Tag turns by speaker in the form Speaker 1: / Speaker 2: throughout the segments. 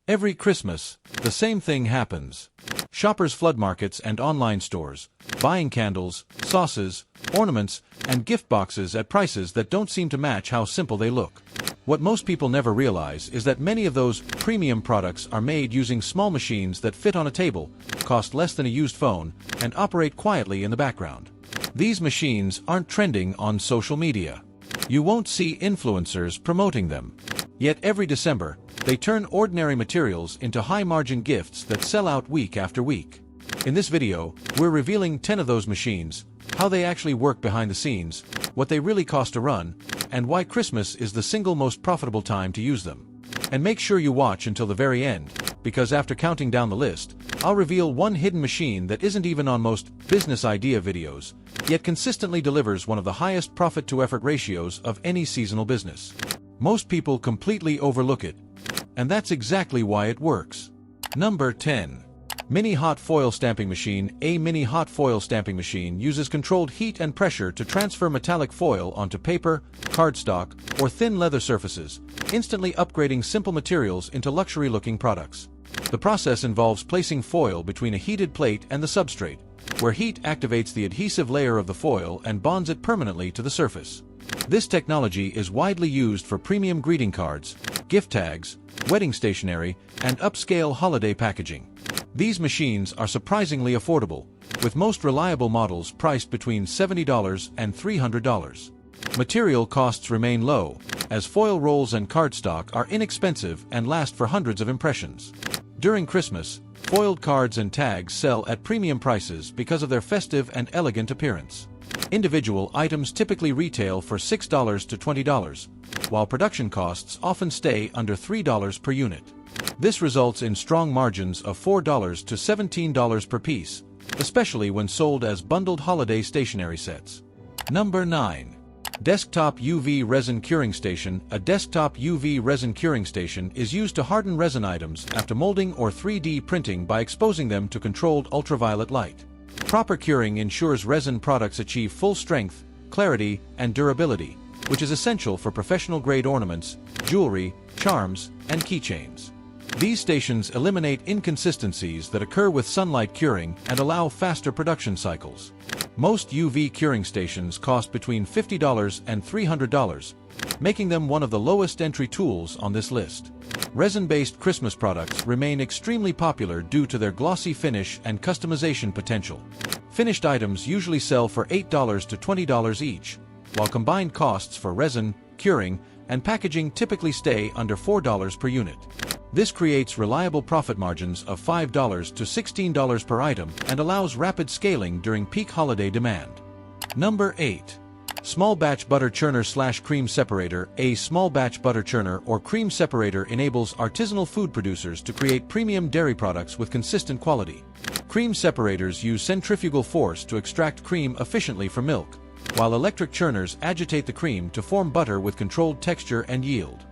Speaker 1: Every Christmas, the same thing happens. Shoppers flood markets and online stores, buying candles, sauces, ornaments, and gift boxes at prices that don't seem to match how simple they look. What most people never realize is that many of those premium products are made using small machines that fit on a table, cost less than a used phone, and operate quietly in the background. These machines aren't trending on social media. You won't see influencers promoting them. Yet every December, they turn ordinary materials into high-margin gifts that sell out week after week. In this video, we're revealing 10 of those machines, how they actually work behind the scenes, what they really cost to run, and why Christmas is the single most profitable time to use them. And make sure you watch until the very end, because after counting down the list, I'll reveal one hidden machine that isn't even on most business idea videos, yet consistently delivers one of the highest profit-to-effort ratios of any seasonal business. Most people completely overlook it, and that's exactly why it works. Number 10. Mini Hot Foil Stamping Machine. A mini hot foil stamping machine uses controlled heat and pressure to transfer metallic foil onto paper, cardstock, or thin leather surfaces, instantly upgrading simple materials into luxury-looking products. The process involves placing foil between a heated plate and the substrate, where heat activates the adhesive layer of the foil and bonds it permanently to the surface. This technology is widely used for premium greeting cards, gift tags, wedding stationery, and upscale holiday packaging. These machines are surprisingly affordable, with most reliable models priced between $70 and $300. Material costs remain low, as foil rolls and cardstock are inexpensive and last for hundreds of impressions. During Christmas, foiled cards and tags sell at premium prices because of their festive and elegant appearance. Individual items typically retail for $6 to $20, while production costs often stay under $3 per unit. This results in strong margins of $4 to $17 per piece, especially when sold as bundled holiday stationery sets. Number 9. Desktop UV Resin Curing Station. A desktop UV resin curing station is used to harden resin items after molding or 3D printing by exposing them to controlled ultraviolet light. Proper curing ensures resin products achieve full strength, clarity, and durability, which is essential for professional-grade ornaments, jewelry, charms, and keychains. These stations eliminate inconsistencies that occur with sunlight curing and allow faster production cycles. Most UV curing stations cost between $50 and $300, making them one of the lowest entry tools on this list. Resin-based Christmas products remain extremely popular due to their glossy finish and customization potential. Finished items usually sell for $8 to $20 each, while combined costs for resin, curing, and packaging typically stay under $4 per unit. This creates reliable profit margins of $5 to $16 per item and allows rapid scaling during peak holiday demand. Number 8. Small Batch Butter Churner / Cream Separator. A small batch butter churner or cream separator enables artisanal food producers to create premium dairy products with consistent quality. Cream separators use centrifugal force to extract cream efficiently from milk, while electric churners agitate the cream to form butter with controlled texture and yield.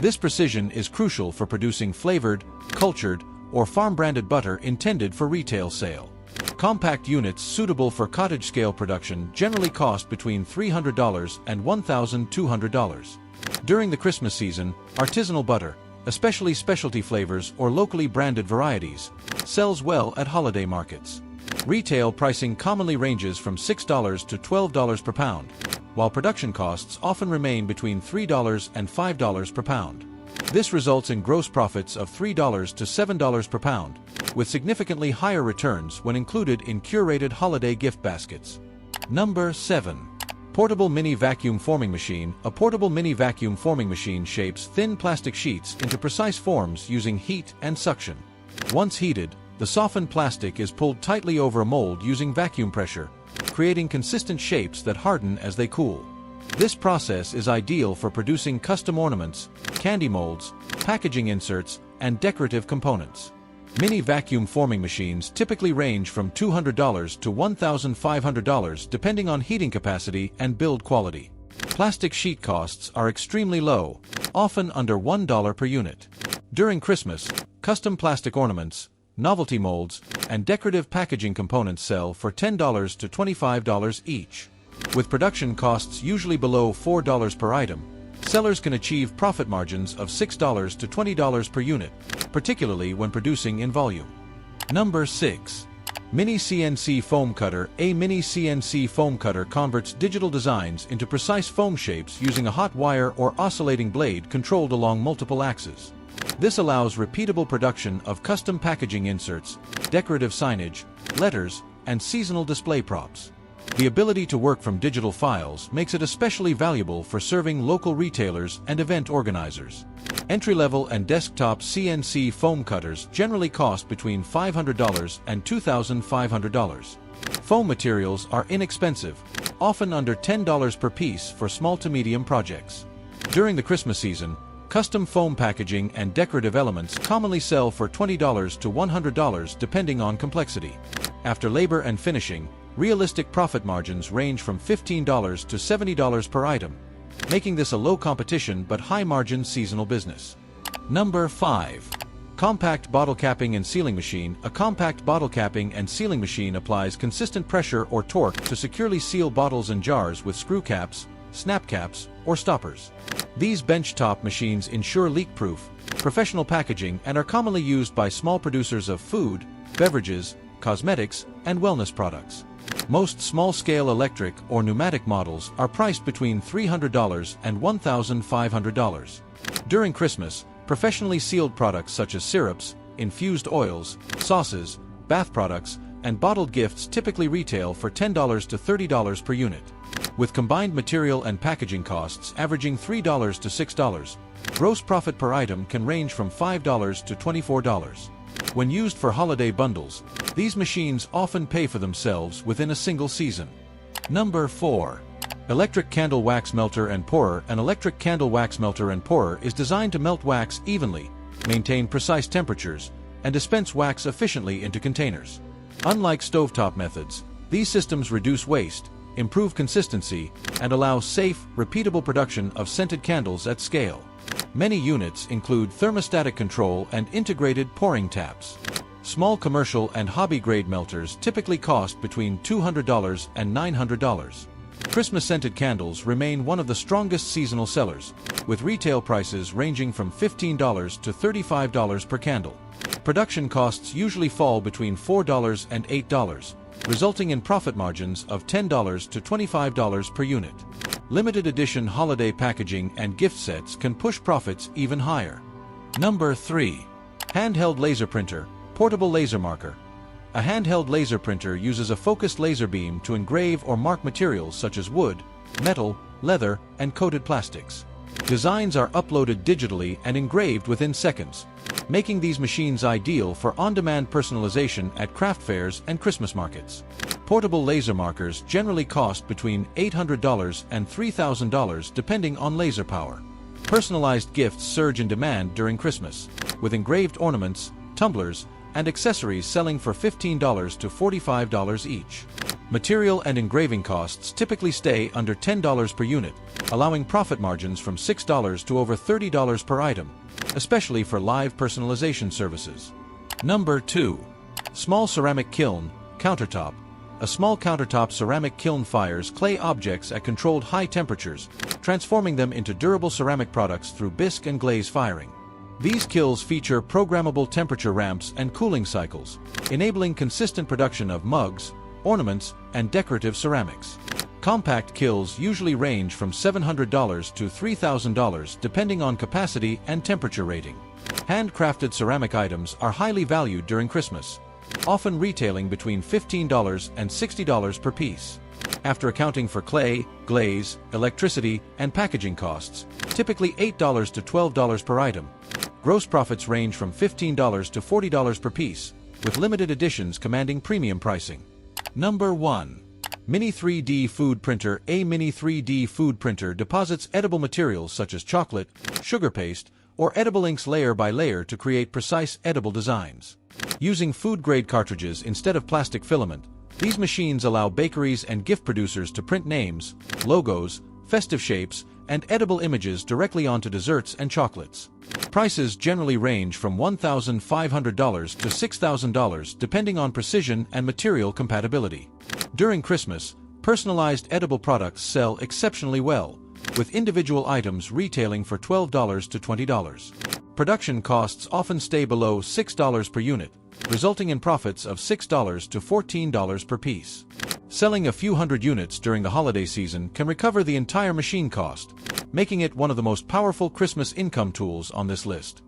Speaker 1: This precision is crucial for producing flavored, cultured, or farm-branded butter intended for retail sale. Compact units suitable for cottage-scale production generally cost between $300 and $1,200. During the Christmas season, artisanal butter, especially specialty flavors or locally branded varieties, sells well at holiday markets. Retail pricing commonly ranges from $6 to $12 per pound, while production costs often remain between $3 and $5 per pound. This results in gross profits of $3 to $7 per pound, with significantly higher returns when included in curated holiday gift baskets. Number 7. Portable Mini Vacuum Forming Machine. A portable mini vacuum forming machine shapes thin plastic sheets into precise forms using heat and suction. Once heated, the softened plastic is pulled tightly over a mold using vacuum pressure, creating consistent shapes that harden as they cool. This process is ideal for producing custom ornaments, candy molds, packaging inserts, and decorative components. Mini vacuum forming machines typically range from $200 to $1,500 depending on heating capacity and build quality. Plastic sheet costs are extremely low, often under $1 per unit. During Christmas, custom plastic ornaments, novelty molds, and decorative packaging components sell for $10 to $25 each. With production costs usually below $4 per item, Sellers can achieve profit margins of $6 to $20 per unit, particularly when producing in volume. Number 6. Mini CNC Foam Cutter. A mini CNC foam cutter converts digital designs into precise foam shapes using a hot wire or oscillating blade controlled along multiple axes. This allows repeatable production of custom packaging inserts, decorative signage, letters, and seasonal display props. The ability to work from digital files makes it especially valuable for serving local retailers and event organizers. Entry-level and desktop CNC foam cutters generally cost between $500 and $2,500. Foam materials are inexpensive, often under $10 per piece for small to medium projects. During the Christmas season, custom foam packaging and decorative elements commonly sell for $20 to $100 depending on complexity. After labor and finishing, realistic profit margins range from $15 to $70 per item, making this a low-competition but high-margin seasonal business. Number 5. Compact Bottle Capping and Sealing Machine. A compact bottle capping and sealing machine applies consistent pressure or torque to securely seal bottles and jars with screw caps, snap caps, or stoppers. These benchtop machines ensure leak-proof, professional packaging and are commonly used by small producers of food, beverages, cosmetics, and wellness products. Most small-scale electric or pneumatic models are priced between $300 and $1,500. During Christmas, professionally sealed products such as syrups, infused oils, sauces, bath products, and bottled gifts typically retail for $10 to $30 per unit. With combined material and packaging costs averaging $3 to $6, gross profit per item can range from $5 to $24. When used for holiday bundles, these machines often pay for themselves within a single season. Number 4. Electric Candle Wax Melter and Pourer. An electric candle wax melter and pourer is designed to melt wax evenly, maintain precise temperatures, and dispense wax efficiently into containers. Unlike stovetop methods, these systems reduce waste, improve consistency, and allow safe, repeatable production of scented candles at scale. Many units include thermostatic control and integrated pouring taps. Small commercial and hobby-grade melters typically cost between $200 and $900. Christmas-scented candles remain one of the strongest seasonal sellers, with retail prices ranging from $15 to $35 per candle. Production costs usually fall between $4 and $8, resulting in profit margins of $10 to $25 per unit. Limited edition holiday packaging and gift sets can push profits even higher. Number 3. Handheld Laser Printer. Portable Laser Marker. A handheld laser printer uses a focused laser beam to engrave or mark materials such as wood, metal, leather, and coated plastics. Designs are uploaded digitally and engraved within seconds, making these machines ideal for on-demand personalization at craft fairs and Christmas markets. Portable laser markers generally cost between $800 and $3,000 depending on laser power. Personalized gifts surge in demand during Christmas, with engraved ornaments, tumblers, and accessories selling for $15 to $45 each. Material and engraving costs typically stay under $10 per unit, allowing profit margins from $6 to over $30 per item, especially for live personalization services. Number 2. Small Ceramic Kiln, Countertop. A small countertop ceramic kiln fires clay objects at controlled high temperatures, transforming them into durable ceramic products through bisque and glaze firing. These kilns feature programmable temperature ramps and cooling cycles, enabling consistent production of mugs, ornaments, and decorative ceramics. Compact kilns usually range from $700 to $3,000 depending on capacity and temperature rating. Handcrafted ceramic items are highly valued during Christmas, often retailing between $15 and $60 per piece. After accounting for clay, glaze, electricity, and packaging costs, typically $8 to $12 per item, gross profits range from $15 to $40 per piece, with limited editions commanding premium pricing. Number 1. Mini 3D Food Printer. A mini 3D food printer deposits edible materials such as chocolate, sugar paste, or edible inks layer by layer to create precise edible designs. Using food-grade cartridges instead of plastic filament, these machines allow bakeries and gift producers to print names, logos, festive shapes, and edible images directly onto desserts and chocolates. Prices generally range from $1,500 to $6,000 depending on precision and material compatibility. During Christmas, personalized edible products sell exceptionally well, with individual items retailing for $12 to $20. Production costs often stay below $6 per unit, resulting in profits of $6 to $14 per piece. Selling a few hundred units during the holiday season can recover the entire machine cost, making it one of the most powerful Christmas income tools on this list.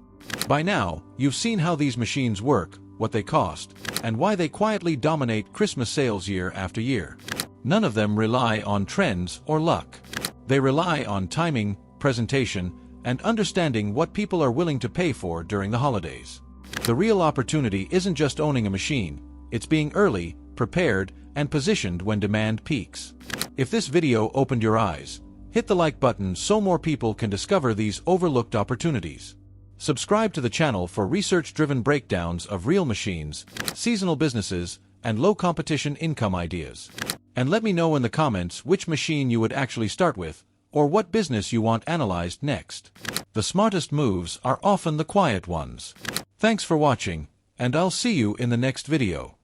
Speaker 1: By now, you've seen how these machines work, what they cost, and why they quietly dominate Christmas sales year after year. None of them rely on trends or luck. They rely on timing, presentation, and understanding what people are willing to pay for during the holidays. The real opportunity isn't just owning a machine, it's being early, prepared, and positioned when demand peaks. If this video opened your eyes, hit the like button so more people can discover these overlooked opportunities. Subscribe to the channel for research-driven breakdowns of real machines, seasonal businesses, and low-competition income ideas. And let me know in the comments which machine you would actually start with, or what business you want analyzed next. The smartest moves are often the quiet ones. Thanks for watching, and I'll see you in the next video.